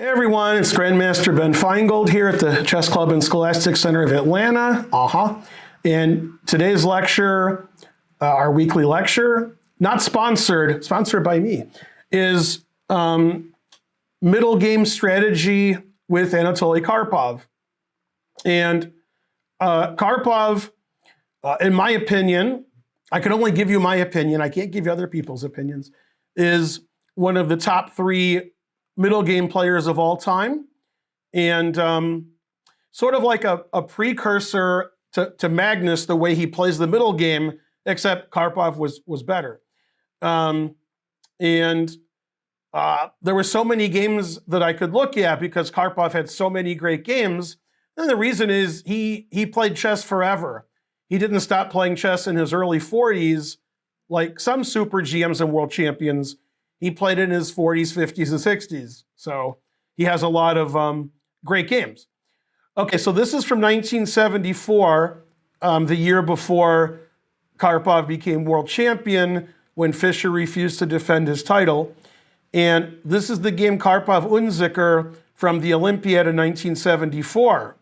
Hey everyone, it's Grandmaster Ben Finegold here at the Chess Club and Scholastic Center of Atlanta. And today's lecture, our weekly lecture, not sponsored by me, is middle game strategy with Anatoly Karpov. And Karpov, in my opinion, I can only give you my opinion, I can't give you other people's opinions, is one of the top 3 middle game players of all time, and sort of like a precursor to Magnus, the way he plays the middle game, except Karpov was better. There were so many games that I could look at because Karpov had so many great games, and the reason is he played chess forever. He didn't stop playing chess in his early 40s, like some super GMs and world champions. He played in his 40s, 50s, and 60s. So he has a lot of great games. Okay, so this is from 1974, the year before Karpov became world champion, when Fischer refused to defend his title. And this is the game Karpov Unzicker from the Olympiad in 1974.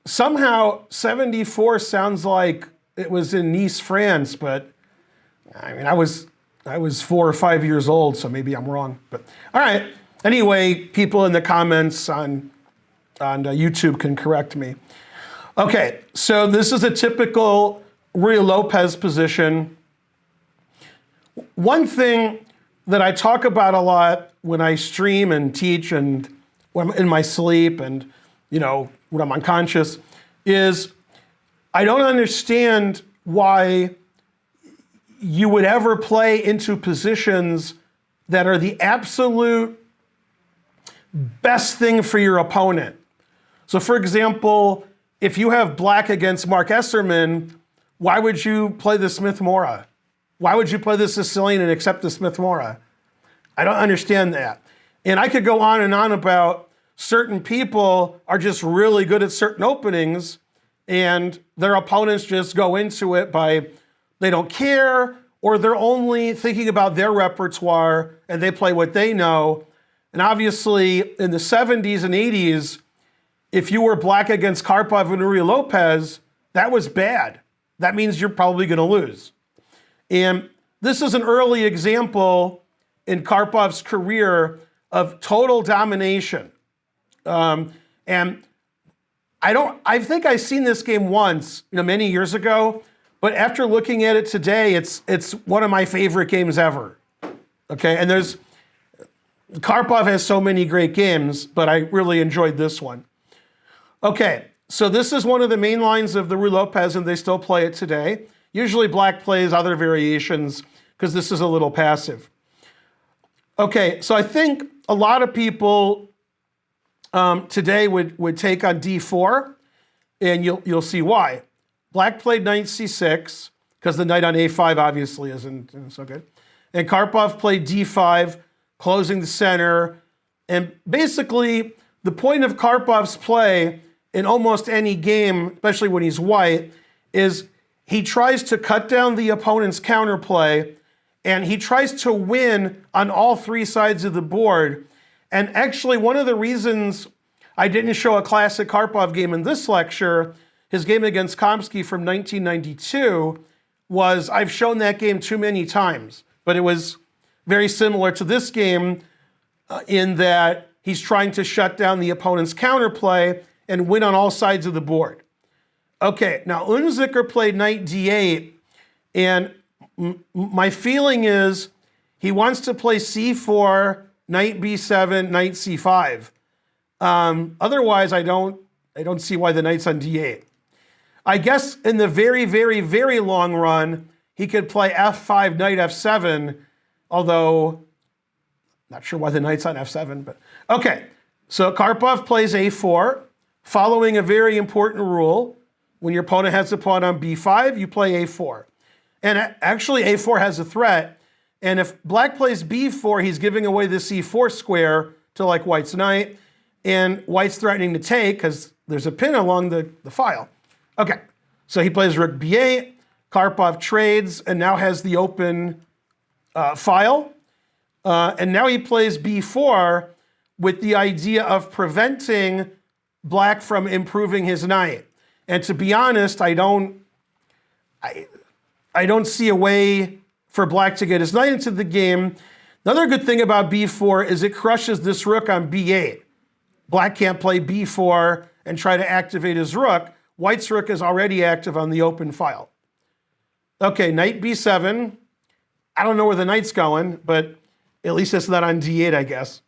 Somehow 74 sounds like it was in Nice, France, but I mean, I was 4 or 5 years old, so maybe I'm wrong. But all right. Anyway, people in the comments on YouTube can correct me. Okay, so this is a typical ruylopez position. One thing that I talk about a lot when I stream and teach and when I'm in my sleep and, you know, when I'm unconscious is I don't understand why you would ever play into positions that are the absolute best thing for your opponent. So for example, if you have black against Mark Esserman, why would you play the Smith-Morra? Why would you play the Sicilian and accept the Smith-Morra? I don't understand that. And I could go on and on about certain people are just really good at certain openings and their opponents just go into it by they don't care, or they're only thinking about their repertoire and they play what they know. And obviously in the 70s and 80s, if you were black against Karpov and ruylopez, that was bad. That means you're probably going to lose. And this is an early example in Karpov's career of total domination. And I think I've seen this game once, many years ago, but after looking at it today, it's one of my favorite games ever. Okay, and Karpov has so many great games, but I really enjoyed this one. Okay, so this is one of the main lines of the ruylopez, and they still play it today. Usually black plays other variations because this is a little passive. Okay, so I think a lot of people today would take on d4, and you'll see why. Black played knight c6, because the knight on a5 obviously isn't so good. And Karpov played d5, closing the center. And basically, the point of Karpov's play in almost any game, especially when he's white, is he tries to cut down the opponent's counterplay, and he tries to win on all 3 sides of the board. And actually, one of the reasons I didn't show a classic Karpov game in this lecture, his game against Kamsky from 1992, was I've shown that game too many times, but it was very similar to this game in that he's trying to shut down the opponent's counterplay and win on all sides of the board. Okay, now Unzicker played knight d8, and my feeling is he wants to play c4, knight b7, knight c5. Otherwise, I don't see why the knight's on d8. I guess in the very, very, very long run, he could play f5, knight f7, although not sure why the knight's on f7, but okay. So Karpov plays a4, following a very important rule. When your opponent has a pawn on b5, you play a4. And actually a4 has a threat, and if black plays b4, he's giving away the c4 square to like white's knight, and white's threatening to take because there's a pin along the file. Okay, so he plays rook b8, Karpov trades, and now has the open file. And now he plays b4 with the idea of preventing black from improving his knight. And to be honest, I don't see a way for black to get his knight into the game. Another good thing about b4 is it crushes this rook on b8. Black can't play b4 and try to activate his rook. White's rook is already active on the open file. Okay, knight b7. I don't know where the knight's going, but at least it's not on d8, I guess.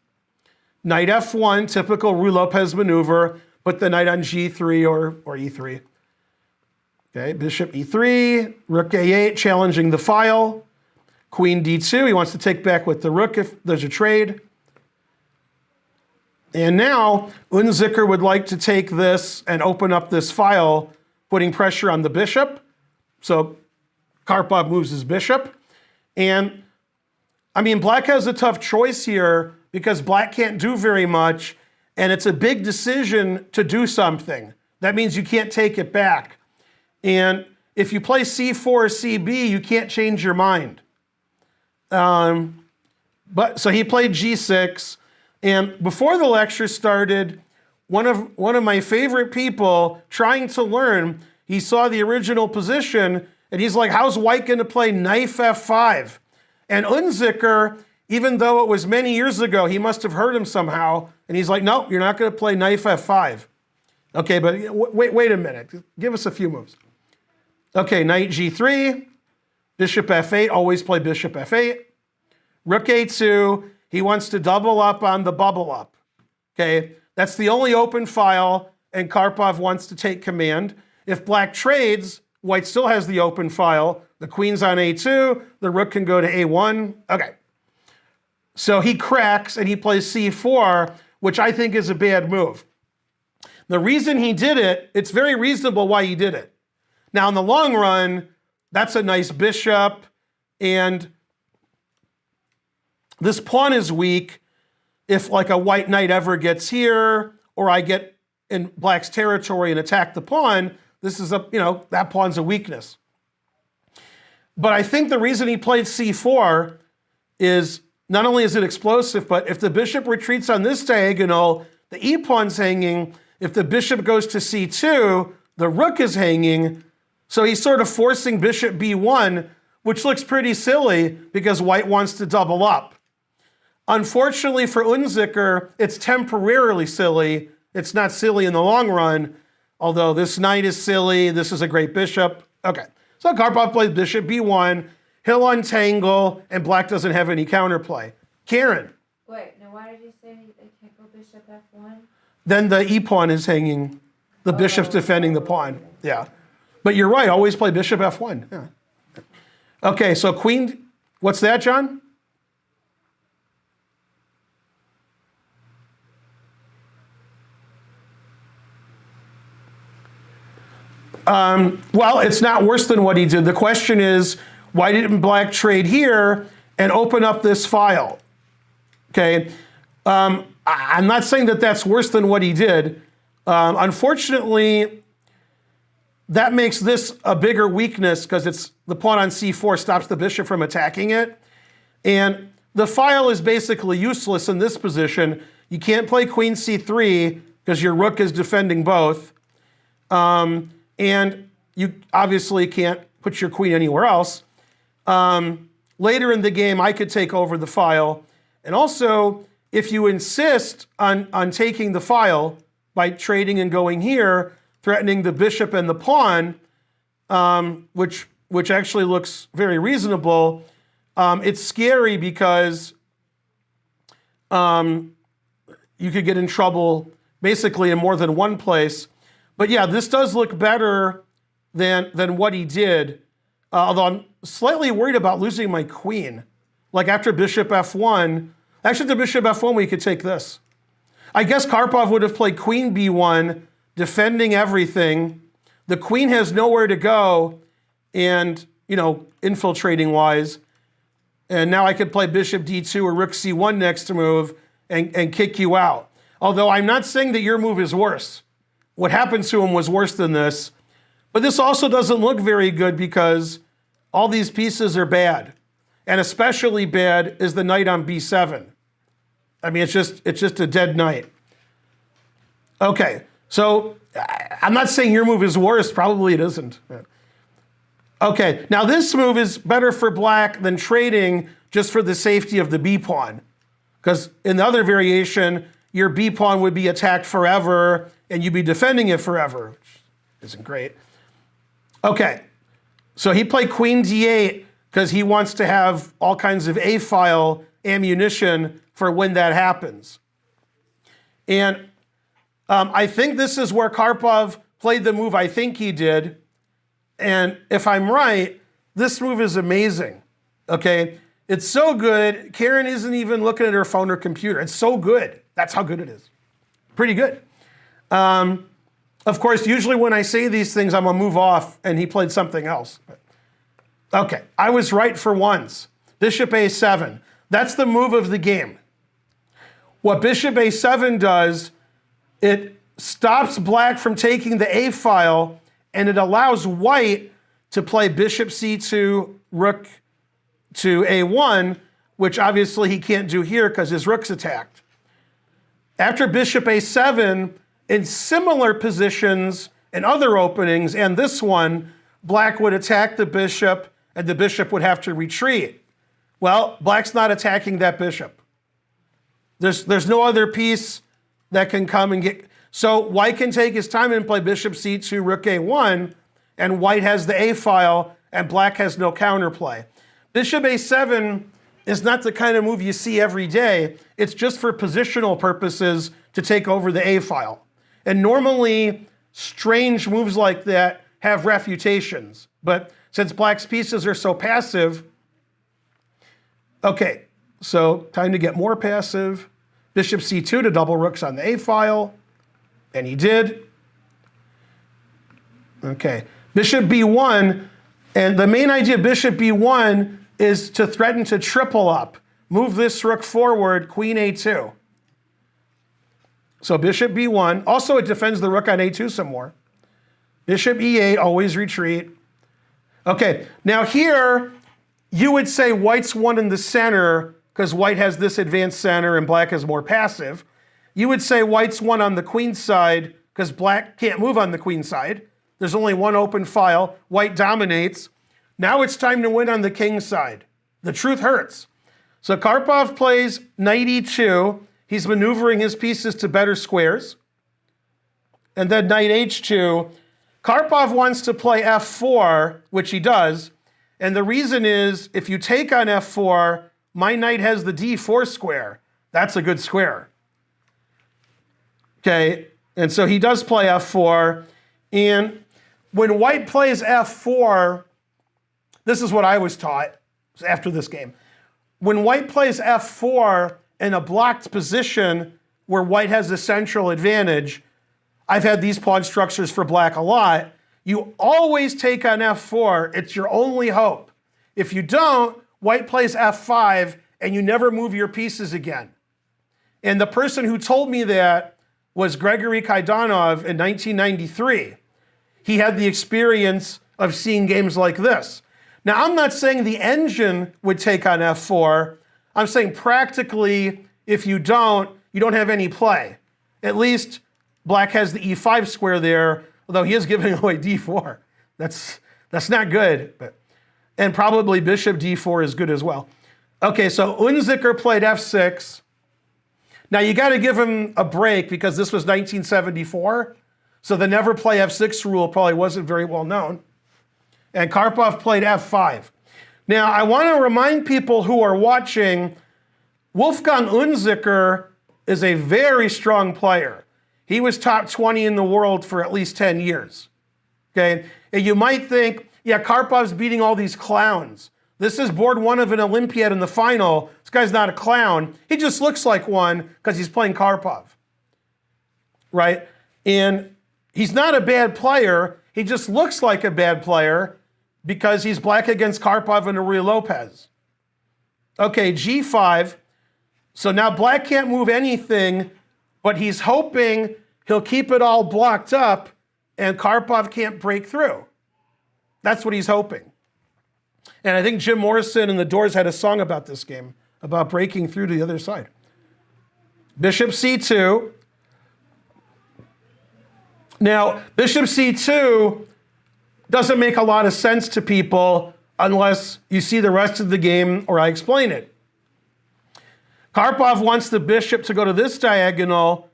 Knight f1, typical ruylopez maneuver, put the knight on g3 or e3. Okay, bishop e3, rook a8, challenging the file. Queen d2, he wants to take back with the rook if there's a trade. And now, Unzicker would like to take this and open up this file, putting pressure on the bishop. So Karpov moves his bishop. And, I mean, black has a tough choice here because black can't do very much, and it's a big decision to do something. That means you can't take it back. And if you play c4 or cb, you can't change your mind. So he played g6, and before the lecture started, one of my favorite people trying to learn, he saw the original position, and he's like, how's white going to play knife f5? And Unzicker, even though it was many years ago, he must have heard him somehow, and he's like, nope, you're not going to play knife f5. Okay, but wait a minute. Give us a few moves. Okay, knight g3, bishop f8, always play bishop f8. Rook a2, he wants to double up on the bubble up. Okay, that's the only open file, and Karpov wants to take command. If black trades, white still has the open file. The queen's on a2, the rook can go to a1. Okay, so he cracks and he plays c4, which I think is a bad move. The reason he did it, it's very reasonable why he did it. Now, in the long run, that's a nice bishop, and this pawn is weak. If like a white knight ever gets here, or I get in black's territory and attack the pawn, this is that pawn's a weakness. But I think the reason he played c4 is not only is it explosive, but if the bishop retreats on this diagonal, the e pawn's hanging. If the bishop goes to c2, the rook is hanging. So he's sort of forcing bishop b1, which looks pretty silly because white wants to double up. Unfortunately for Unzicker, it's temporarily silly. It's not silly in the long run, although this knight is silly. This is a great bishop. Okay, so Karpov plays bishop b1. He'll untangle, and black doesn't have any counterplay. Karen. Wait, now why did you say they can't go bishop f1? Then the e pawn is hanging. The bishop's defending the pawn. Yeah. But you're right, always play bishop f1. Yeah. Okay, so queen, what's that, John? Well, it's not worse than what he did. The question is, why didn't black trade here and open up this file? Okay, I'm not saying that that's worse than what he did. Unfortunately, that makes this a bigger weakness because it's the pawn on c4 stops the bishop from attacking it. And the file is basically useless in this position. You can't play queen c3 because your rook is defending both. And you obviously can't put your queen anywhere else. Later in the game, I could take over the file. And also, if you insist on taking the file by trading and going here, threatening the bishop and the pawn, which actually looks very reasonable, it's scary because you could get in trouble basically in more than one place. But yeah, this does look better than what he did, although I'm slightly worried about losing my queen. Like after bishop f1, actually the bishop f1, we could take this. I guess Karpov would have played queen b1, defending everything. The queen has nowhere to go, and, infiltrating wise. And now I could play bishop d2 or rook c1 next to move and kick you out. Although I'm not saying that your move is worse. What happened to him was worse than this. But this also doesn't look very good because all these pieces are bad. And especially bad is the knight on b7. I mean, it's just a dead knight. Okay, so I'm not saying your move is worse. Probably it isn't. Okay, now this move is better for black than trading just for the safety of the b pawn. Because in the other variation, your b pawn would be attacked forever and you'd be defending it forever, which isn't great. Okay, so he played queen d8 because he wants to have all kinds of a-file ammunition for when that happens. And I think this is where Karpov played the move I think he did. And if I'm right, this move is amazing, okay? It's so good, Karen isn't even looking at her phone or computer. It's so good. That's how good it is. Pretty good. Of course, usually when I say these things, I'm gonna move off, and he played something else. Okay, I was right for once. Bishop a7. That's the move of the game. What bishop a7 does, it stops black from taking the a-file, and it allows white to play bishop c2, rook to a1, which obviously he can't do here because his rook's attacked. After bishop a7, in similar positions and other openings, and this one, black would attack the bishop, and the bishop would have to retreat. Well, black's not attacking that bishop. There's no other piece that can come and get... So white can take his time and play bishop c2, rook a1, and white has the a-file, and black has no counterplay. Bishop a7 is not the kind of move you see every day. It's just for positional purposes to take over the a-file. And normally, strange moves like that have refutations. But since black's pieces are so passive, okay, so time to get more passive. Bishop c2 to double rooks on the a-file. And he did. Okay, bishop b1, and the main idea of bishop b1 is to threaten to triple up. Move this rook forward, queen a2. So bishop b1, also it defends the rook on a2 some more. Bishop e8, always retreat. Okay, now here, you would say white's won in the center because white has this advanced center and black is more passive. You would say white's won on the queen side because black can't move on the queen side. There's only one open file. White dominates. Now it's time to win on the king side. The truth hurts. So Karpov plays knight e2. He's maneuvering his pieces to better squares. And then knight h2. Karpov wants to play f4, which he does. And the reason is, if you take on f4, my knight has the d4 square. That's a good square. Okay, and so he does play f4. And when white plays f4, this is what I was taught after this game. When white plays f4 in a blocked position where white has the central advantage, I've had these pawn structures for black a lot, you always take on f4. It's your only hope. If you don't, white plays f5 and you never move your pieces again. And the person who told me that was Gregory Kaidanov in 1993. He had the experience of seeing games like this. Now, I'm not saying the engine would take on f4. I'm saying practically, if you don't have any play. At least black has the e5 square there, although he is giving away d4. That's not good. And probably bishop d4 is good as well. Okay, so Unzicker played f6. Now you got to give him a break because this was 1974, so the never play f6 rule probably wasn't very well known. And Karpov played f5. Now I want to remind people who are watching, Wolfgang Unzicker is a very strong player. He was top 20 in the world for at least 10 years. Okay, and you might think, yeah, Karpov's beating all these clowns. This is board one of an Olympiad in the final. This guy's not a clown. He just looks like one because he's playing Karpov, right? And he's not a bad player. He just looks like a bad player because he's black against Karpov and ruylopez. Okay, g5. So now black can't move anything, but he's hoping he'll keep it all blocked up and Karpov can't break through. That's what he's hoping. And I think Jim Morrison and the Doors had a song about this game, about breaking through to the other side. Bishop c2. Now, bishop c2 doesn't make a lot of sense to people unless you see the rest of the game or I explain it. Karpov wants the bishop to go to this diagonal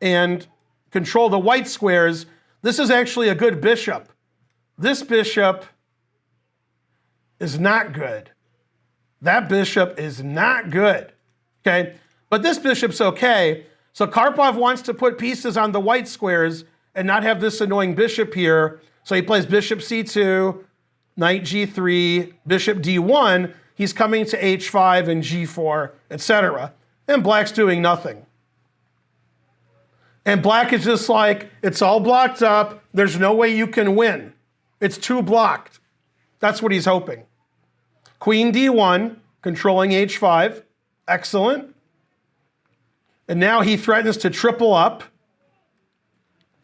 and control the white squares. This is actually a good bishop. This bishop is not good. That bishop is not good, okay? But this bishop's okay. So Karpov wants to put pieces on the white squares and not have this annoying bishop here. So he plays bishop c2, knight g3, bishop d1. He's coming to h5 and g4, etc. And black's doing nothing. And black is just like, it's all blocked up. There's no way you can win. It's too blocked. That's what he's hoping. Queen d1, controlling h5. Excellent. And now he threatens to triple up.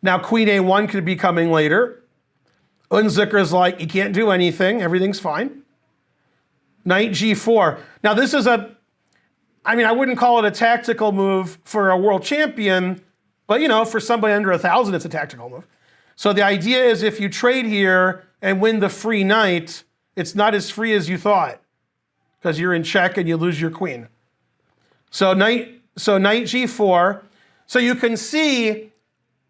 Now queen a1 could be coming later. Unzicker's like, you can't do anything. Everything's fine. Knight g4. Now this is I wouldn't call it a tactical move for a world champion, but for somebody under 1,000, it's a tactical move. So the idea is if you trade here and win the free knight, it's not as free as you thought because you're in check and you lose your queen. So knight g4. So you can see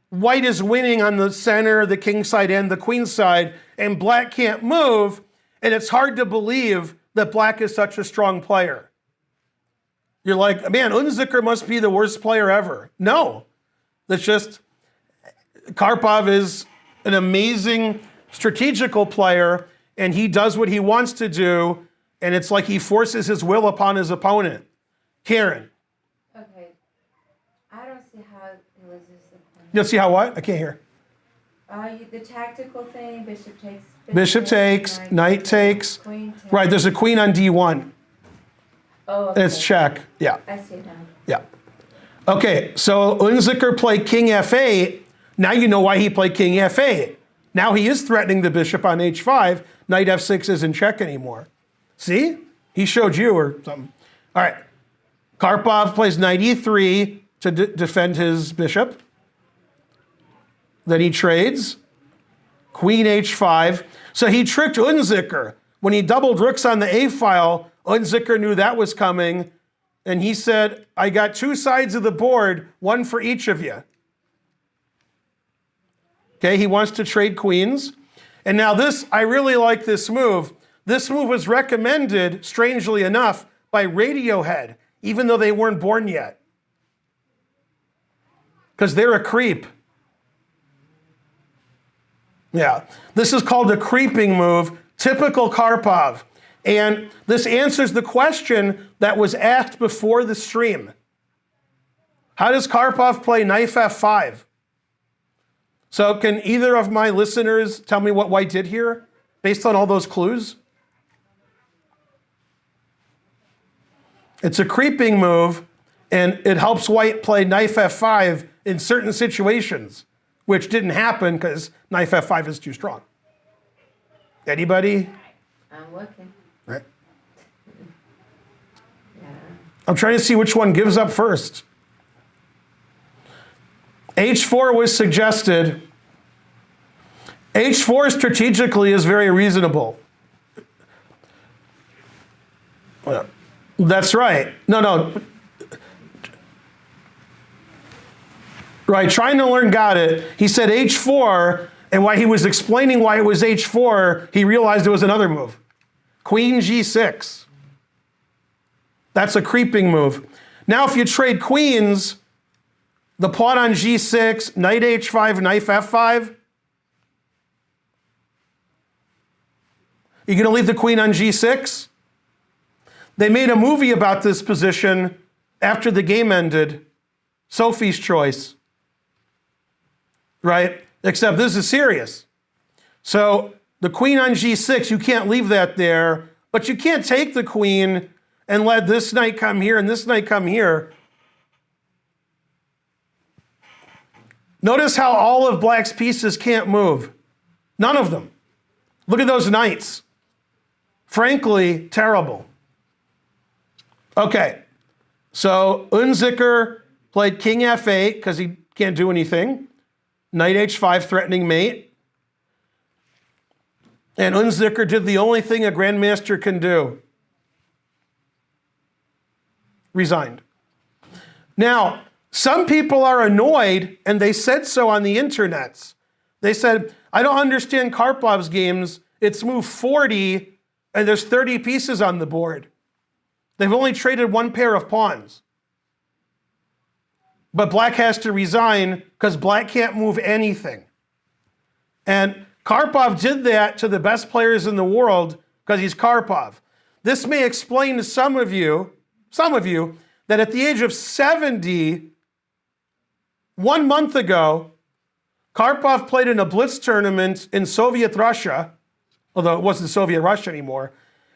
white is winning on the center, the king side, and the queen side, and black can't move, and it's hard to believe that black is such a strong player. You're like, man, Unzicker must be the worst player ever. No, that's just, Karpov is an amazing strategical player, and he does what he wants to do, and it's like he forces his will upon his opponent. Karen. Okay. I don't see how he loses the point. You'll see how what? I can't hear. The tactical thing, bishop takes. Bishop takes, knight takes. Queen takes. Right, there's a queen on d1. Oh, okay. It's check, yeah. I see it now. Yeah. Okay, so Unzicker played king f8. Now you know why he played king f8. Now he is threatening the bishop on h5. Knight f6 isn't check anymore. See? He showed you or something. All right. Karpov plays knight e3 to defend his bishop. Then he trades. Queen h5. So he tricked Unzicker. When he doubled rooks on the a file, Unzicker knew that was coming. And he said, I got two sides of the board, one for each of you. Okay, he wants to trade queens. And now this, I really like this move. This move was recommended, strangely enough, by Radiohead, even though they weren't born yet. Because they're a creep. Yeah, this is called a creeping move, typical Karpov. And this answers the question that was asked before the stream. How does Karpov play knight f5? So can either of my listeners tell me what white did here based on all those clues? It's a creeping move, and it helps white play knight f5 in certain situations, which didn't happen because knight f5 is too strong. Anybody? I'm looking. Right. Yeah. I'm trying to see which one gives up first. H4 was suggested. H4 strategically is very reasonable. That's right. No. Right, trying to learn got it. He said H4, and while he was explaining why it was H4, he realized it was another move. Queen G6. That's a creeping move. Now if you trade queens, the pawn on G6, knight H5, knight F5. You're going to leave the queen on G6? They made a movie about this position after the game ended. Sophie's Choice. Right? Except this is serious. So the queen on G6, you can't leave that there, but you can't take the queen and let this knight come here and this knight come here. Notice how all of black's pieces can't move. None of them. Look at those knights. frankly, terrible. Okay, so Unzicker played king f8 because he can't do anything. Knight h5 threatening mate. And Unzicker did the only thing a grandmaster can do. Resigned. Now, some people are annoyed, and they said so on the internets. They said, I don't understand Karpov's games. It's move 40, and there's 30 pieces on the board. They've only traded one pair of pawns. But black has to resign because black can't move anything. And Karpov did that to the best players in the world because he's Karpov. This may explain to some of you, that at the age of 70, 1 month ago, Karpov played in a blitz tournament in Soviet Russia, although it wasn't Soviet Russia anymore,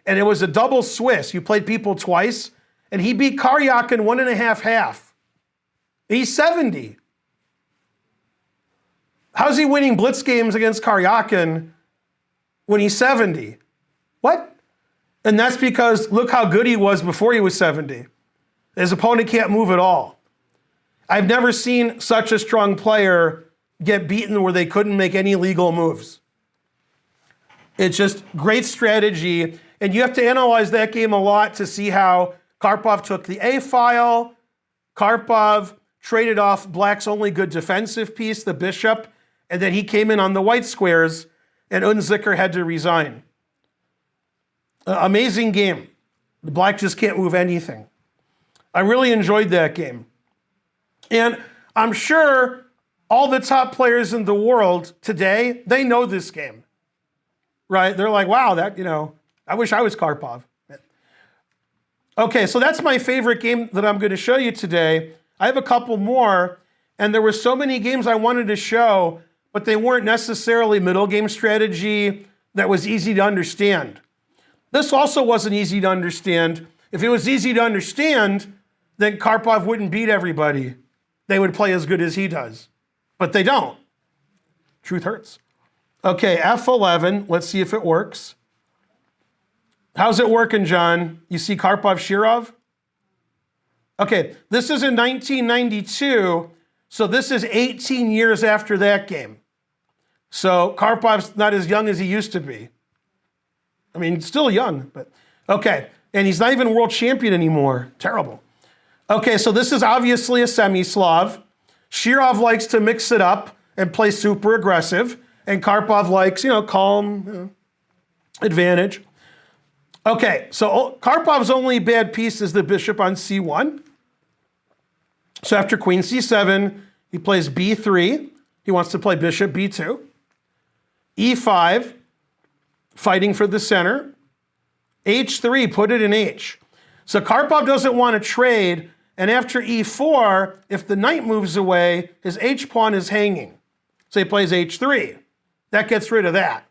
and it was a double Swiss. You played people twice, and he beat Karyakin 1.5 half. He's 70. How's he winning blitz games against Karyakin when he's 70? What? And that's because look how good he was before he was 70. His opponent can't move at all. I've never seen such a strong player get beaten where they couldn't make any legal moves. It's just great strategy. And you have to analyze that game a lot to see how Karpov took the A file. Karpov traded off black's only good defensive piece, the bishop, and then he came in on the white squares, and Unzicker had to resign. Amazing game. The black just can't move anything. I really enjoyed that game. And I'm sure all the top players in the world today, they know this game, right? They're like, wow, that, I wish I was Karpov. Okay, so that's my favorite game that I'm going to show you today. I have a couple more, and there were so many games I wanted to show, but they weren't necessarily middle game strategy that was easy to understand. This also wasn't easy to understand. If it was easy to understand, then Karpov wouldn't beat everybody. They would play as good as he does. But they don't. Truth hurts. Okay, F11. Let's see if it works. How's it working, John? You see Karpov Shirov? Okay, this is in 1992, so this is 18 years after that game. So Karpov's not as young as he used to be. I mean, still young, but okay. And he's not even world champion anymore. Terrible. Okay, so this is obviously a semi-Slav. Shirov likes to mix it up and play super aggressive, and Karpov likes, calm, advantage. Okay, so Karpov's only bad piece is the bishop on c1. So after queen c7, he plays b3. He wants to play bishop b2. e5, fighting for the center. h3, put it in h. So Karpov doesn't want to trade, and after e4, if the knight moves away, his h-pawn is hanging. So he plays h3. That gets rid of that.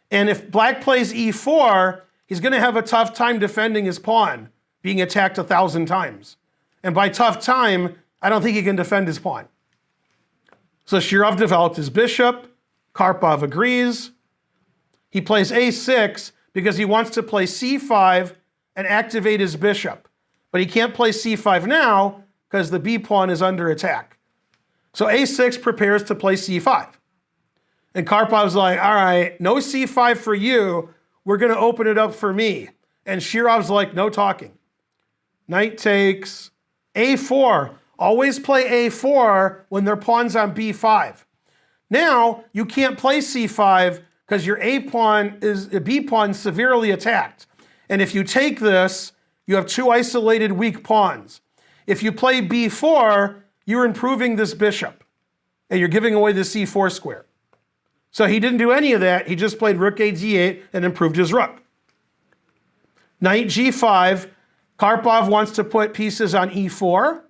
And if black plays e4, he's going to have a tough time defending his pawn, being attacked 1,000 times. And by tough time, I don't think he can defend his pawn. So Shirov developed his bishop. Karpov agrees. He plays a6 because he wants to play c5 and activate his bishop. But he can't play c5 now because the b pawn is under attack. So a6 prepares to play c5. And Karpov's like, all right, no c5 for you. We're going to open it up for me. And Shirov's like, no talking. Knight takes a4. Always play a4 when their pawn's on b5. Now, you can't play c5 because your b pawn severely attacked. And if you take this, you have two isolated weak pawns. If you play b4, you're improving this bishop, and you're giving away the c4 square. So he didn't do any of that. He just played rook a d8 and improved his rook. Knight g5. Karpov wants to put pieces on e4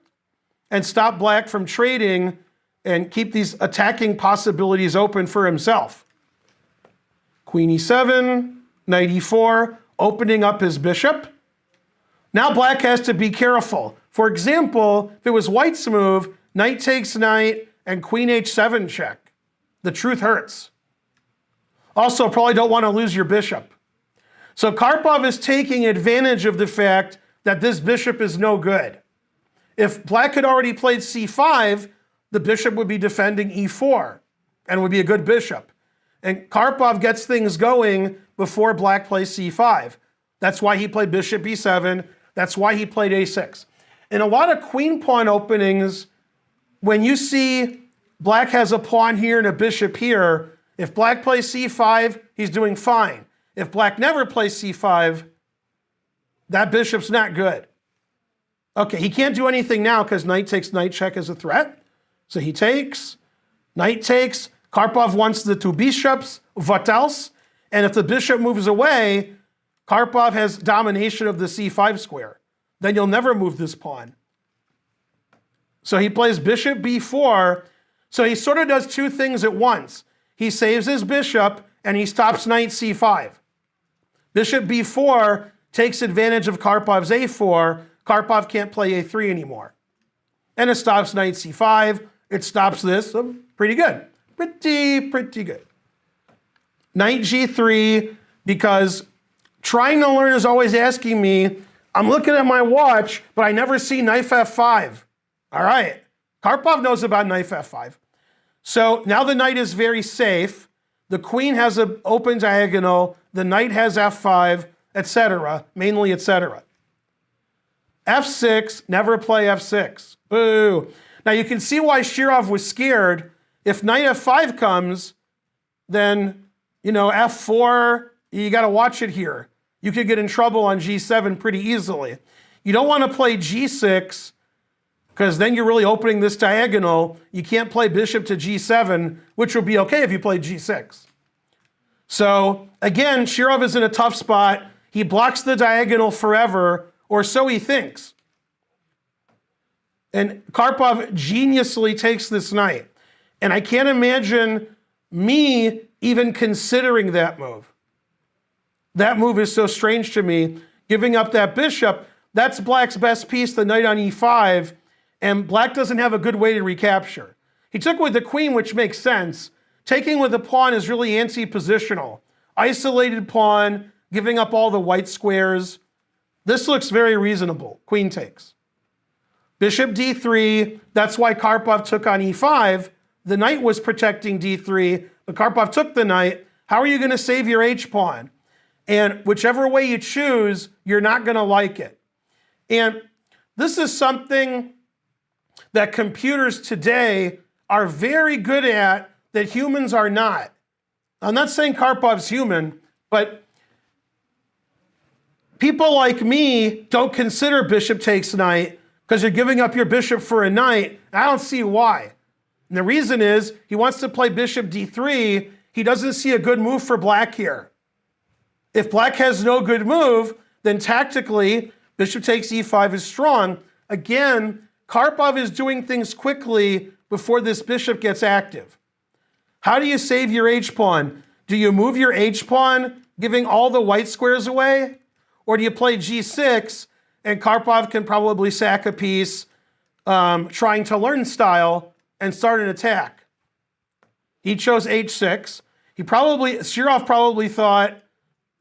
and stop black from trading and keep these attacking possibilities open for himself. Queen e7, knight e4, opening up his bishop. Now black has to be careful. For example, if it was white's move, knight takes knight and queen h7 check. The truth hurts. Also, probably don't want to lose your bishop. So Karpov is taking advantage of the fact that this bishop is no good. If black had already played c5, the bishop would be defending e4 and would be a good bishop. And Karpov gets things going before black plays c5. That's why he played bishop b7. That's why he played a6. In a lot of queen pawn openings, when you see black has a pawn here and a bishop here, if black plays c5, he's doing fine. If black never plays c5, that bishop's not good. Okay, he can't do anything now because knight takes knight check as a threat. So he takes, knight takes. Karpov wants the two bishops, what else? And if the bishop moves away, Karpov has domination of the c5 square. Then you'll never move this pawn. So he plays bishop b4. So he sort of does two things at once. He saves his bishop and he stops knight c5. Bishop b4 takes advantage of Karpov's a4. Karpov can't play a3 anymore. And it stops knight c5. It stops this. So pretty good. Pretty good. Knight g3, because trying to learn is always asking me, I'm looking at my watch, but I never see knight f5. All right. Karpov knows about knight f5. So now the knight is very safe. The queen has an open diagonal. The knight has f5, etc., mainly etc. f6, never play f6. Boo. Now you can see why Shirov was scared. If knight f5 comes, then, f4, you got to watch it here. You could get in trouble on g7 pretty easily. You don't want to play g6 because then you're really opening this diagonal. You can't play bishop to g7, which would be okay if you played g6. So again, Shirov is in a tough spot. He blocks the diagonal forever, or so he thinks. And Karpov geniusly takes this knight. And I can't imagine me even considering that move. That move is so strange to me. Giving up that bishop, that's black's best piece, the knight on e5, and black doesn't have a good way to recapture. He took with the queen, which makes sense. Taking with the pawn is really anti-positional. Isolated pawn, giving up all the white squares. This looks very reasonable. Queen takes. Bishop d3, that's why Karpov took on e5. The knight was protecting d3, but Karpov took the knight. How are you going to save your h-pawn? And whichever way you choose, you're not going to like it. And this is something that computers today are very good at that humans are not. I'm not saying Karpov's human, but people like me don't consider bishop takes knight because you're giving up your bishop for a knight. I don't see why. And the reason is he wants to play bishop d3. He doesn't see a good move for black here. If black has no good move, then tactically, bishop takes e5 is strong. Again, Karpov is doing things quickly before this bishop gets active. How do you save your h-pawn? Do you move your h-pawn, giving all the white squares away? Or do you play g6, and Karpov can probably sack a piece, trying to learn style, and start an attack? He chose h6. Shirov probably thought,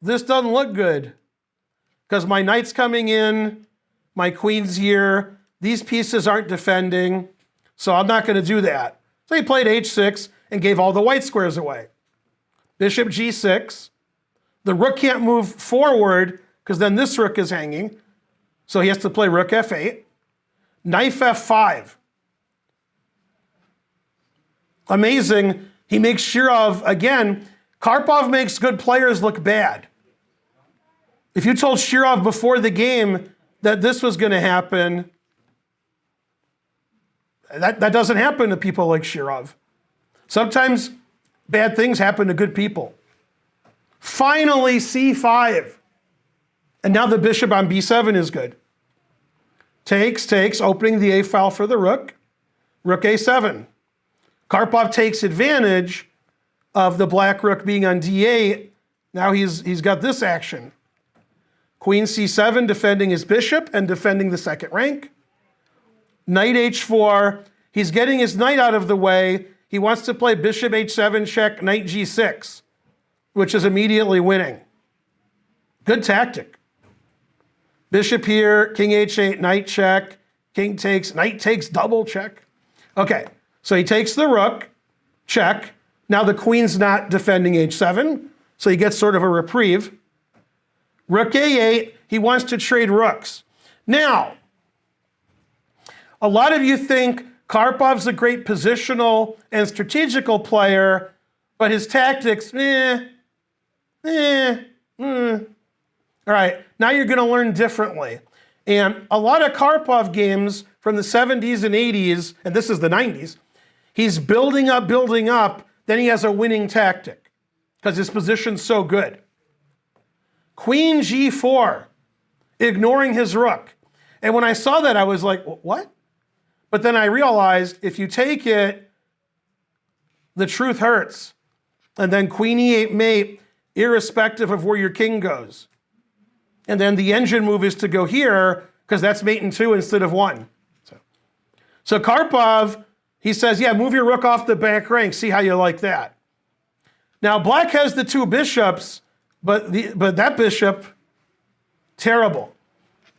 this doesn't look good, because my knight's coming in, my queen's here, these pieces aren't defending, so I'm not going to do that. So he played h6 and gave all the white squares away. Bishop g6. The rook can't move forward because then this rook is hanging, so he has to play rook f8. Knight f5. Amazing. He makes Shirov, again, Karpov makes good players look bad. If you told Shirov before the game that this was going to happen, that doesn't happen to people like Shirov. Sometimes bad things happen to good people. Finally, c5. And now the bishop on b7 is good. Takes, opening the a file for the rook. Rook a7. Karpov takes advantage of the black rook being on d8. Now he's got this action. Queen c7 defending his bishop and defending the second rank. Knight h4. He's getting his knight out of the way. He wants to play bishop h7 check, knight g6, which is immediately winning. Good tactic. Bishop here, king h8, knight check, king takes, knight takes, double check. Okay, so he takes the rook, check. Now the queen's not defending h7, so he gets sort of a reprieve. Rook a8, he wants to trade rooks. Now, a lot of you think Karpov's a great positional and strategical player, but his tactics, All right, now you're gonna learn differently. And a lot of Karpov games from the 70s and 80s, and this is the 90s, he's building up, then he has a winning tactic because his position's so good. Queen g4, ignoring his rook. And when I saw that, I was like, what? But then I realized if you take it, the truth hurts. And then queen e8 mate, irrespective of where your king goes. And then the engine move is to go here, because that's mate in 2 instead of 1. So Karpov, he says, yeah, move your rook off the back rank, see how you like that. Now black has the 2 bishops, but that bishop, terrible.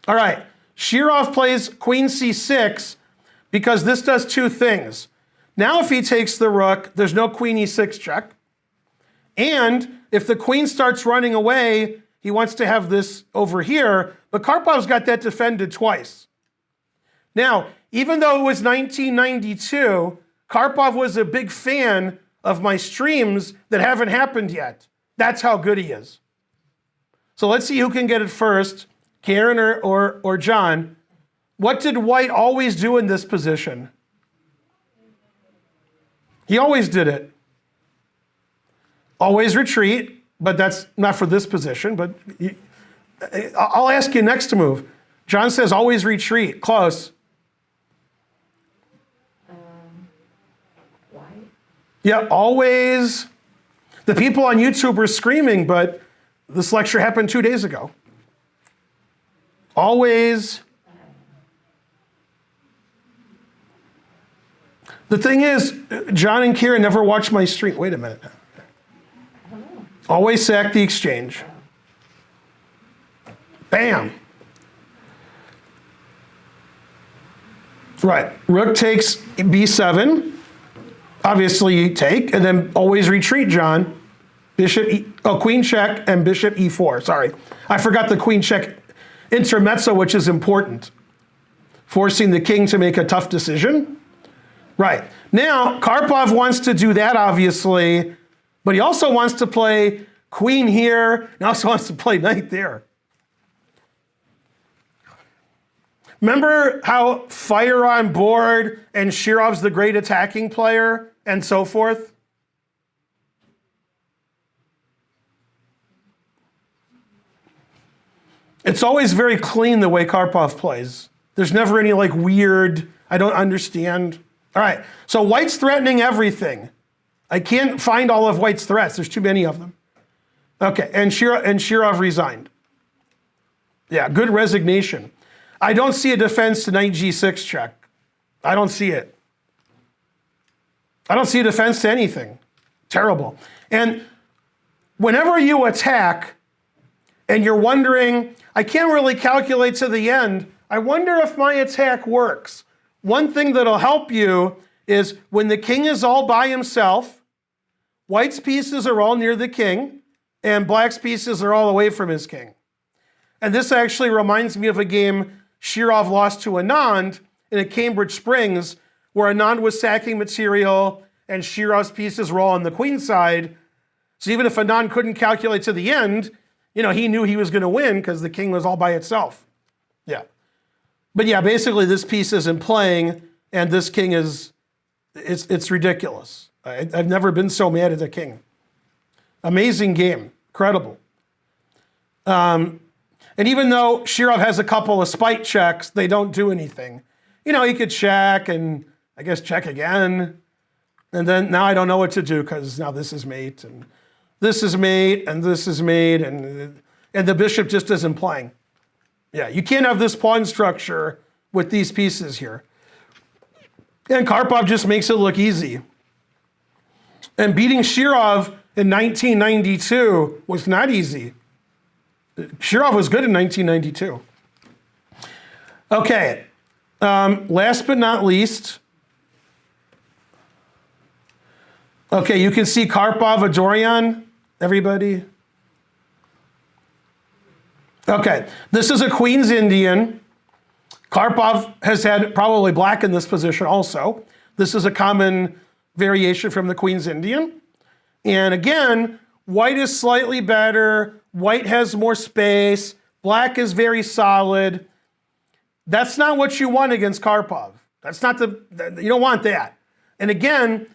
All right, Shirov plays queen c6, because this does 2 things. Now if he takes the rook, there's no queen e6 check. And if the queen starts running away, he wants to have this over here, but Karpov's got that defended twice. Now, even though it was 1992, Karpov was a big fan of my streams that haven't happened yet. That's how good he is. So let's see who can get it first, Karen or John. What did white always do in this position? He always did it. Always retreat. But that's not for this position, but I'll ask you next to move. John says always retreat, close. White? Yeah, always. The people on YouTube were screaming, but this lecture happened 2 days ago. Always. The thing is, John and Kira never watched my stream. Wait a minute. Always sack the exchange. Bam. Right, rook takes b7. Obviously you take, and then always retreat, John. Queen check and bishop e4, sorry. I forgot the queen check intermezzo, which is important. Forcing the king to make a tough decision. Right, now Karpov wants to do that, obviously, but he also wants to play queen here, and also wants to play knight there. Remember how fire on board and Shirov's the great attacking player and so forth? It's always very clean the way Karpov plays. There's never any like weird, I don't understand. All right, so white's threatening everything. I can't find all of white's threats. There's too many of them. Okay, and Shirov resigned. Yeah, good resignation. I don't see a defense to knight g6 check. I don't see it. I don't see a defense to anything. Terrible. And whenever you attack and you're wondering, I can't really calculate to the end, I wonder if my attack works. One thing that'll help you is when the king is all by himself, white's pieces are all near the king, and black's pieces are all away from his king. And this actually reminds me of a game Shirov lost to Anand in a Cambridge Springs, where Anand was sacking material and Shirov's pieces were all on the queen side. So even if Anand couldn't calculate to the end, you know, he knew he was going to win because the king was all by itself. Yeah. But yeah, basically this piece isn't playing, and this king is, it's ridiculous. I've never been so mad at a king. Amazing game, incredible. And even though Shirov has a couple of spite checks, they don't do anything. You know, he could check and I guess check again. And then now I don't know what to do because now this is mate and this is mate and this is mate and the bishop just isn't playing. Yeah, you can't have this pawn structure with these pieces here. And Karpov just makes it look easy. And beating Shirov in 1992 was not easy. Shirov was good in 1992. Okay, last but not least. Okay, you can see Karpov, Adorjan, everybody. Okay, this is a Queen's Indian. Karpov has had probably black in this position also. This is a common variation from the Queen's Indian. And again, white is slightly better. White has more space. Black is very solid. That's not what you want against Karpov. That's not you don't want that. And again,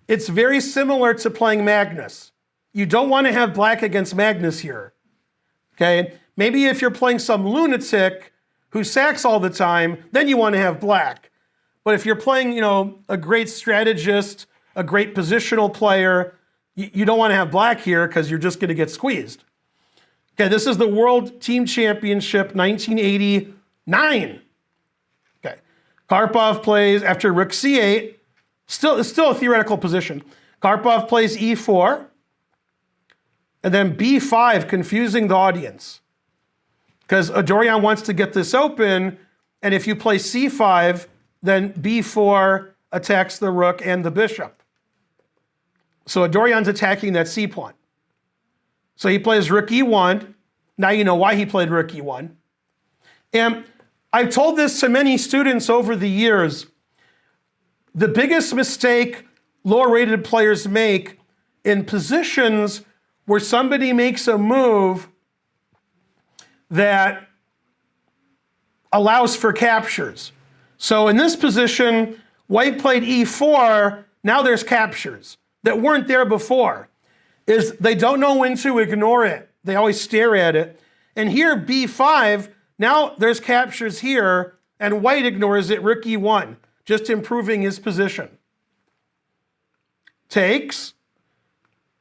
it's very similar to playing Magnus. You don't want to have black against Magnus here. Okay? Maybe if you're playing some lunatic who sacks all the time, then you want to have black. But if you're playing, a great strategist, a great positional player, you don't want to have black here because you're just going to get squeezed. Okay, this is the World Team Championship 1989. Okay, Karpov plays after rook c8. It's still a theoretical position. Karpov plays e4, and then b5, confusing the audience. Because Adorjan wants to get this open, and if you play c5, then b4 attacks the rook and the bishop. So Adorjan's attacking that c pawn. So he plays rook e1. Now you know why he played rook e1. And I've told this to many students over the years. The biggest mistake lower-rated players make in positions where somebody makes a move that allows for captures. So in this position, white played e4, now there's captures that weren't there before. They don't know when to ignore it. They always stare at it. And here, b5, now there's captures here, and white ignores it, rook e1, just improving his position. Takes,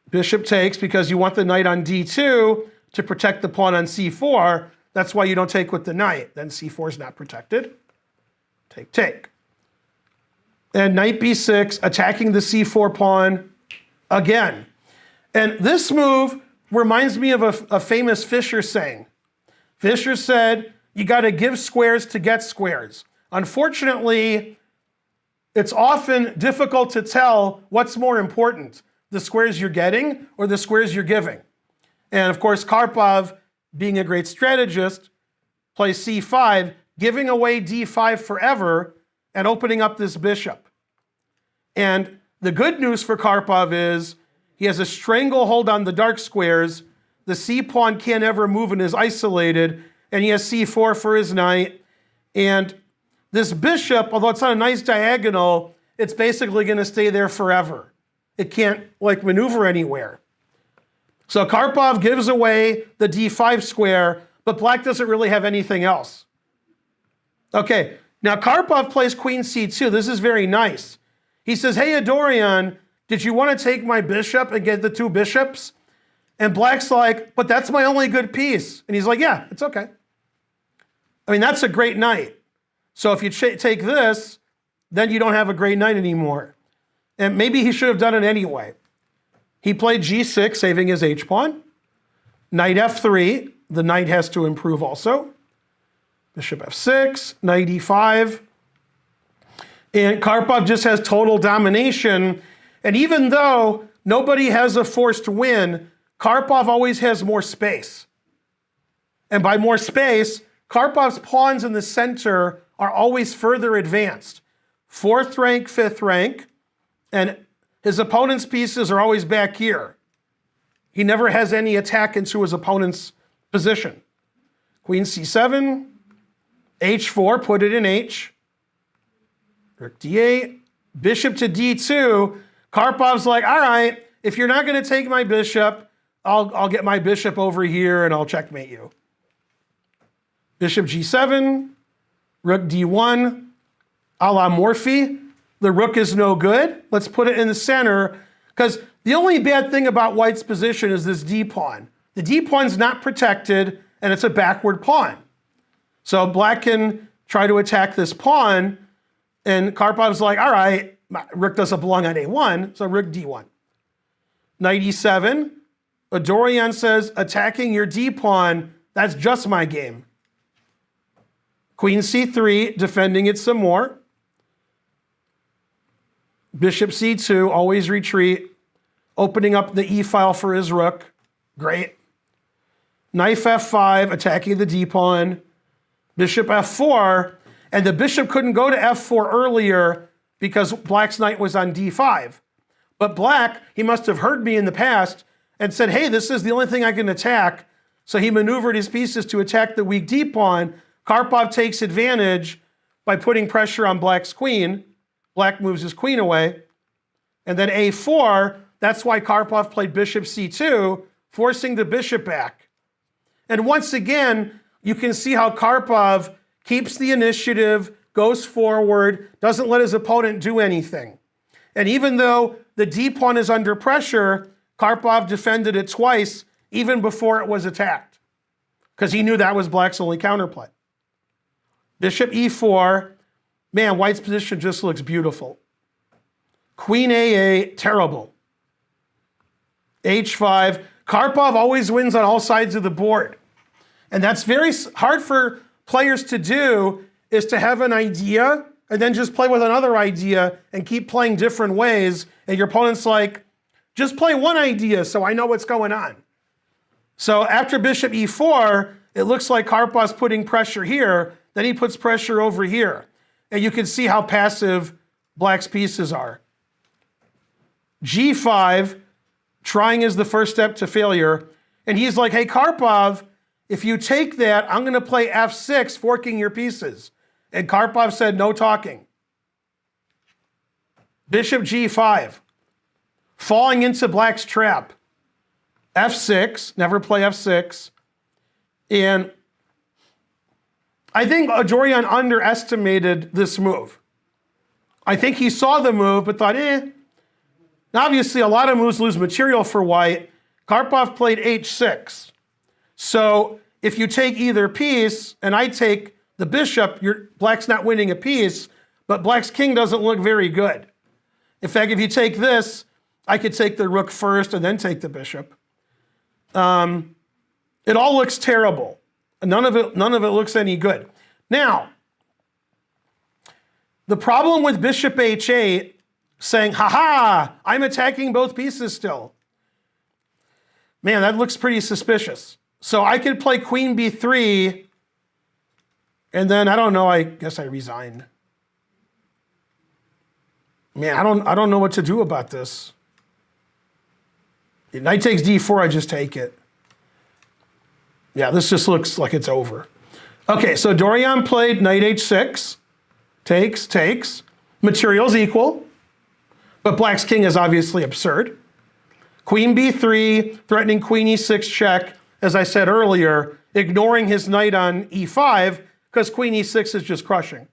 bishop takes, because you want the knight on d2 to protect the pawn on c4. That's why you don't take with the knight. Then c4 is not protected. Take, take. And knight b6, attacking the c4 pawn again. And this move reminds me of a famous Fischer saying. Fischer said, you got to give squares to get squares. Unfortunately, it's often difficult to tell what's more important, the squares you're getting or the squares you're giving. And of course, Karpov, being a great strategist, plays c5, giving away d5 forever and opening up this bishop. And the good news for Karpov is he has a stranglehold on the dark squares. The c pawn can't ever move and is isolated. And he has c4 for his knight. And this bishop, although it's not a nice diagonal, it's basically going to stay there forever. It can't maneuver anywhere. So Karpov gives away the d5 square, but black doesn't really have anything else. Okay, now Karpov plays queen c2. This is very nice. He says, hey, Adorjan, did you want to take my bishop and get the two bishops? And black's like, but that's my only good piece. And he's like, yeah, it's okay. I mean, that's a great knight. So if you take this, then you don't have a great knight anymore. And maybe he should have done it anyway. He played g6, saving his h-pawn. Knight f3, the knight has to improve also. Bishop f6, knight e5. And Karpov just has total domination. And even though nobody has a forced win, Karpov always has more space. And by more space, Karpov's pawns in the center are always further advanced. 4th rank, 5th rank, and his opponent's pieces are always back here. He never has any attack into his opponent's position. Queen c7, h4, put it in h. Rook d8, bishop to d2. Karpov's like, all right, if you're not going to take my bishop, I'll get my bishop over here and I'll checkmate you. Bishop g7, rook d1, a la Morphy. The rook is no good. Let's put it in the center, because the only bad thing about white's position is this d-pawn. The d-pawn's not protected, and it's a backward pawn. So black can try to attack this pawn, and Karpov's like, all right, rook doesn't belong on a1, so rook d1. Knight e7, Adorjan says, attacking your d-pawn That's just my game. Queen c3, defending it some more. Bishop c2, always retreat. Opening up the e file for his rook. Great. Knight f5, attacking the d-pawn. Bishop f4, and the bishop couldn't go to f4 earlier because black's knight was on d5. But black, he must have heard me in the past and said, hey, this is the only thing I can attack. So he maneuvered his pieces to attack the weak d-pawn. Karpov takes advantage by putting pressure on black's queen. Black moves his queen away. And then a4, that's why Karpov played bishop c2, forcing the bishop back. And once again, you can see how Karpov keeps the initiative, goes forward, doesn't let his opponent do anything. And even though the d-pawn is under pressure, Karpov defended it twice, even before it was attacked, because he knew that was black's only counterplay. Bishop e4, man, white's position just looks beautiful. Queen a8, terrible. h5, Karpov always wins on all sides of the board. And that's very hard for players to do, is to have an idea and then just play with another idea and keep playing different ways. And your opponent's like, just play one idea so I know what's going on. So after bishop e4, it looks like Karpov's putting pressure here, then he puts pressure over here. And you can see how passive black's pieces are. g5, trying is the first step to failure. And he's like, hey, Karpov, if you take that, I'm going to play f6, forking your pieces. And Karpov said, no talking. Bishop g5, falling into black's trap. f6, never play f6. And I think Adorjan underestimated this move. I think he saw the move, but thought, Obviously, a lot of moves lose material for white. Karpov played h6. So if you take either piece, and I take the bishop, black's not winning a piece, but black's king doesn't look very good. In fact, if you take this, I could take the rook first and then take the bishop. It all looks terrible. None of it looks any good. Now, the problem with bishop h8, saying, ha-ha, I'm attacking both pieces still. Man, that looks pretty suspicious. So I could play queen b3, and then, I don't know, I guess I resign. Man, I don't know what to do about this. If knight takes d4, I just take it. Yeah, this just looks like it's over. Okay, so Adorjan played knight h6, takes. Material's equal, but black's king is obviously absurd. Queen b3, threatening queen e6 check, as I said earlier, ignoring his knight on e5, because queen e6 is just crushing.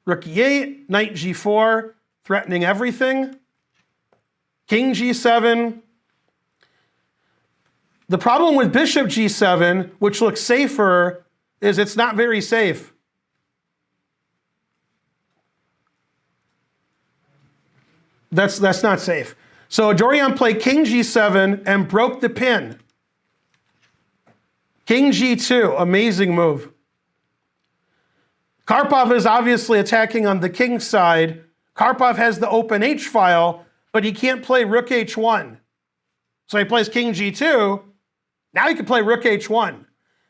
Rook e8, knight g4, threatening everything. King g7. The problem with bishop g7, which looks safer, is it's not very safe. That's not safe. So Adorjan played king g7 and broke the pin. King g2, amazing move. Karpov is obviously attacking on the king's side. Karpov has the open h file, but he can't play rook h1. So he plays king g2. Now he can play rook h1.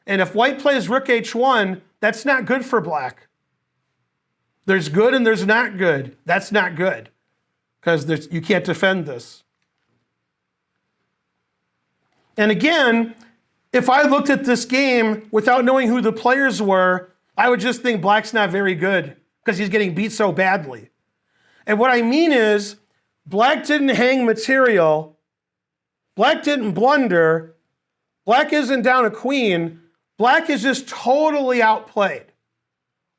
And if white plays rook h1, that's not good for black. There's good and there's not good. That's not good, because you can't defend this. And again, if I looked at this game without knowing who the players were, I would just think black's not very good because he's getting beat so badly. And what I mean is, black didn't hang material, black didn't blunder, black isn't down a queen, black is just totally outplayed.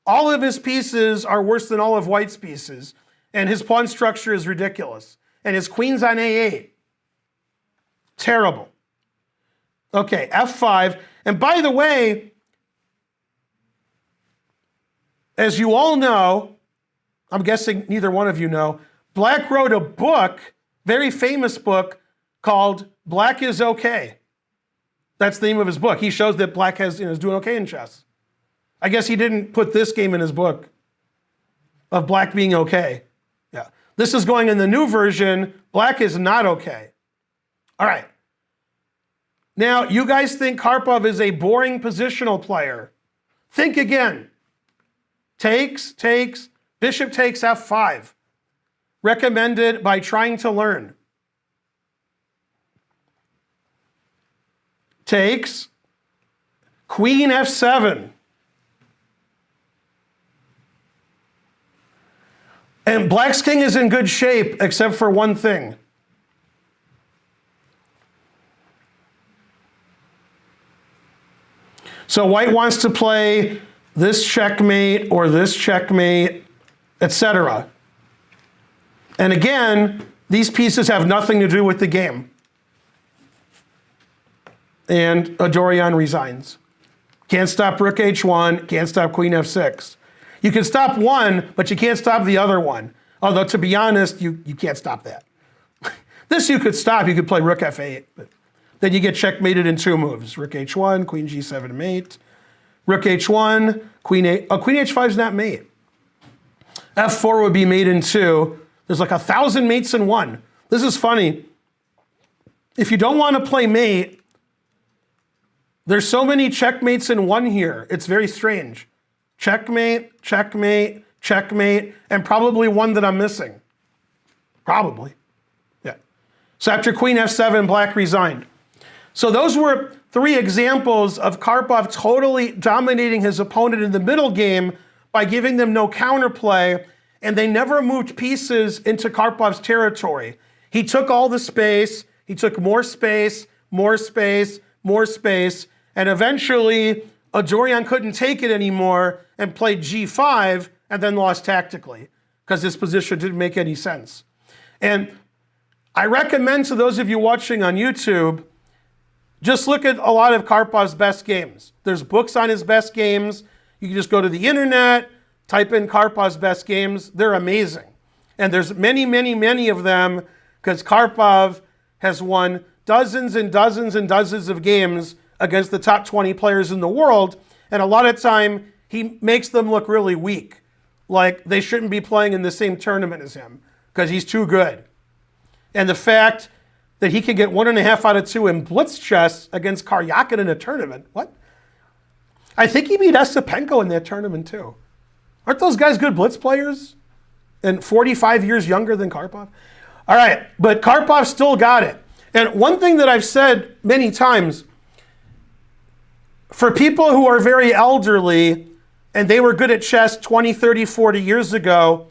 All of his pieces are worse than all of white's pieces, and his pawn structure is ridiculous. And his queen's on a8. Terrible. Okay, f5. And by the way, as you all know, I'm guessing neither one of you know, black wrote a book, very famous book, called Black is Okay. That's the name of his book. He shows that black is doing okay in chess. I guess he didn't put this game in his book of black being okay. Yeah. This is going in the new version. Black is not okay. All right. Now, you guys think Karpov is a boring positional player. Think again. Takes, bishop takes f5. Recommended by Trying to Learn. Takes, queen f7. And black's king is in good shape, except for one thing. So white wants to play this checkmate or this checkmate, etc. And again, these pieces have nothing to do with the game. And Adorjan resigns. Can't stop rook h1, can't stop queen f6. You can stop one, but you can't stop the other one. Although, to be honest, you can't stop that. This you could stop. You could play rook f8. But then you get checkmated in 2 moves. Rook h1, queen g7 mate. Rook h1, queen a. Oh, queen h5 is not mate. f4 would be mate in 2. There's like 1,000 mates in 1. This is funny. If you don't want to play mate, there's so many checkmates in 1 here. It's very strange. Checkmate, checkmate, checkmate, and probably one that I'm missing. Probably. Yeah. So after queen f7, black resigned. So those were 3 examples of Karpov totally dominating his opponent in the middle game by giving them no counterplay, and they never moved pieces into Karpov's territory. He took all the space, he took more space, more space, more space, and eventually Adorjan couldn't take it anymore and played g5 and then lost tactically because his position didn't make any sense. And I recommend to those of you watching on YouTube, just look at a lot of Karpov's best games. There's books on his best games. You can just go to the internet, type in Karpov's best games. They're amazing. And there's many, many, many of them because Karpov has won dozens and dozens and dozens of games against the top 20 players in the world. And a lot of time, he makes them look really weak. Like they shouldn't be playing in the same tournament as him because he's too good. And the fact that he can get 1.5 out of 2 in blitz chess against Karyakin in a tournament. What? I think he beat Estepenko in that tournament too. Aren't those guys good blitz players? And 45 years younger than Karpov? All right, but Karpov still got it. And one thing that I've said many times, for people who are very elderly and they were good at chess 20, 30, 40 years ago,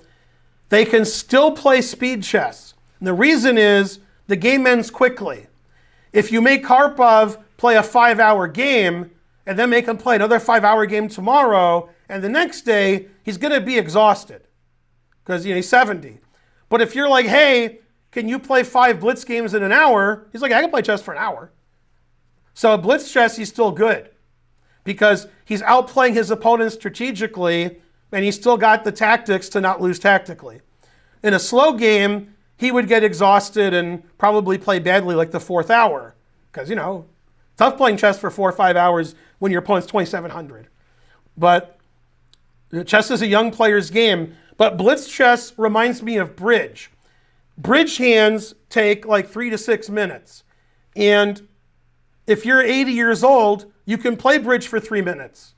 they can still play speed chess. And the reason is the game ends quickly. If you make Karpov play a 5-hour game and then make him play another 5-hour game tomorrow, and the next day he's going to be exhausted because he's 70. But if you're like, hey, can you play 5 blitz games in an hour? He's like, I can play chess for an hour. So at blitz chess, he's still good because he's outplaying his opponent strategically and he's still got the tactics to not lose tactically. In a slow game, he would get exhausted and probably play badly like the 4th hour because, tough playing chess for 4 or 5 hours when your opponent's 2,700. But chess is a young player's game. But blitz chess reminds me of bridge. Bridge hands take like 3 to 6 minutes. And if you're 80 years old, you can play bridge for 3 minutes.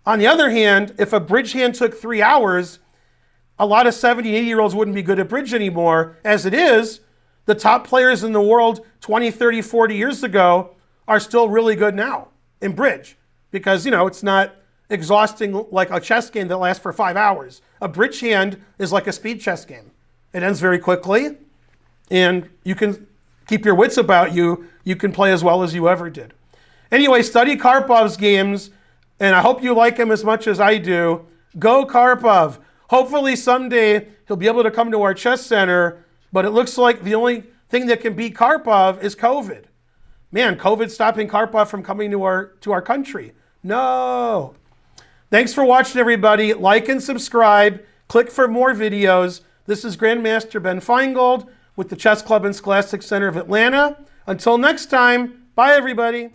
On the other hand, if a bridge hand took 3 hours, a lot of 70 and 80-year-olds wouldn't be good at bridge anymore. As it is, the top players in the world 20, 30, 40 years ago are still really good now in bridge because, it's not exhausting like a chess game that lasts for 5 hours. A bridge hand is like a speed chess game. It ends very quickly, and you can keep your wits about you. You can play as well as you ever did. Anyway, study Karpov's games, and I hope you like him as much as I do. Go Karpov. Hopefully someday he'll be able to come to our chess center, but it looks like the only thing that can beat Karpov is COVID. Man, COVID's stopping Karpov from coming to our country. No. Thanks for watching, everybody. Like and subscribe. Click for more videos. This is Grandmaster Ben Finegold with the Chess Club and Scholastic Center of Atlanta. Until next time, Bye, everybody.